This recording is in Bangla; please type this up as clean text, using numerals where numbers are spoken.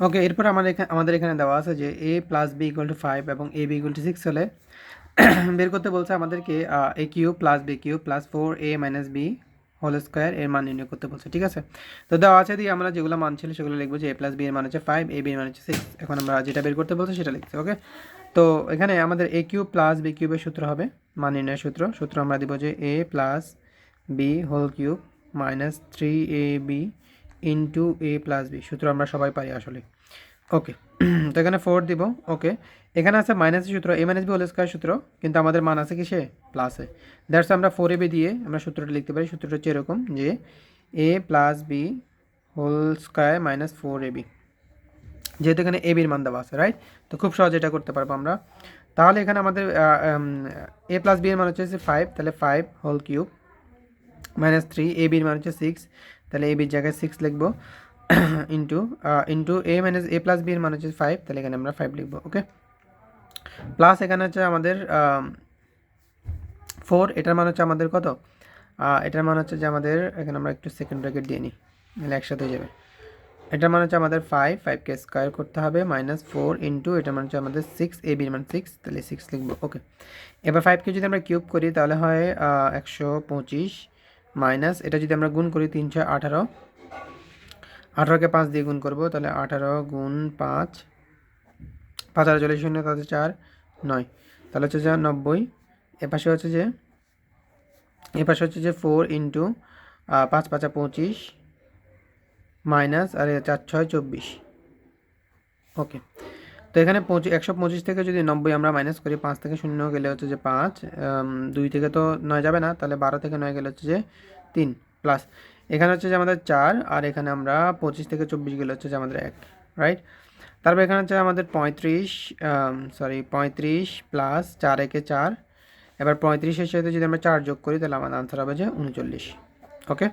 ওকে, এরপর আমাদের এখানে দেওয়া আছে যে a plus B equal to 5 এবং a b ইকুয়াল টু 6 হলে বের করতে বলছে আমাদেরকে a cube plus b cube plus 4a minus b whole square এর মান নির্ণয় করতে বলছে। ঠিক আছে, তো দেওয়া আছে দিয়ে আমরা যেগুলো মান ছিল সেগুলো লিখবো যে a প্লাস b এর মান হচ্ছে 5, a b এর মান হচ্ছে 6। এখন আমরা যেটা বের করতে বলছে সেটা লিখছি। ওকে, তো এখানে আমাদের a কিউব প্লাস b কিউবের সূত্র হবে মান নির্ণয়ের সূত্র আমরা দিব যে a plus b whole cube minus 3ab into a plus b। সূত্র আমরা সবাই পারি আসলে। ওকে, তো এখানে 4 দিব। ওকে, এখানে আছে মাইনাসের সূত্র a minus B whole square সূত্র, কিন্তু আমাদের মান আছে কিসে? প্লাসে। দ্যাটস আমরা 4ab দিয়ে আমরা সূত্রটা লিখতে পারি। সূত্রটা হচ্ছে এরকম যে a plus B whole square minus 4ab, যেহেতু এখানে a বির মান দেওয়া আছে, রাইট? তো খুব সহজে এটা করতে পারবো আমরা। তাহলে এখানে আমাদের a প্লাস বি এর মান হচ্ছে 5, তাহলে 5 হোল কিউব মাইনাস 3, a বির মান হচ্ছে 6, তাহলে a বির জায়গায় 6 লিখবো into into a minus a plus B এর মান হচ্ছে 5, তাহলে এখানে আমরা 5 লিখবো। ওকে, প্লাস এখানে হচ্ছে আমাদের 4, এটার মান হচ্ছে আমাদের কত? এটার মান হচ্ছে যে আমাদের, এখানে আমরা একটু সেকেন্ড ব্র্যাকেট দিয়ে নিই, তাহলে একসাথে হয়ে যাবে। এটার মান হচ্ছে আমাদের 5কে স্কোয়ার করতে হবে মাইনাস 4 ইন্টু এটার মান হচ্ছে আমাদের 6, a বির মান 6, তাহলে 6 লিখবো। ওকে, এবার 5কে যদি আমরা কিউব করি তাহলে হয় 125 মাইনাস এটা যদি আমরা গুণ করি 318, 18কে 5 দিয়ে গুণ করবো, তাহলে 18 গুণ 5, 5 আর 40 শূন্য, তাহলে 4 9, তাহলে হচ্ছে যে 90। এপাশে হচ্ছে যে 4 ইন্টু 5 5 25 মাইনাস আর 4 6 24। ওকে, তো এখানে 125 থেকে যদি 90 আমরা মাইনাস করি, 5 থেকে 0 গেলে হচ্ছে যে 5, 2 থেকে তো 9 যাবে না, তাহলে 12 থেকে 9 গেলে হচ্ছে যে 3, প্লাস এখানে হচ্ছে যে আমাদের 4, আর এখানে আমরা 25 থেকে 24 গেলে হচ্ছে যে আমাদের 1, রাইট? তারপর এখানে হচ্ছে আমাদের 35 প্লাস 4 একে 4, এবার 35-এর সাথে যদি আমরা 4 যোগ করি তাহলে আমাদের আনসার হবে যে 39। ওকে।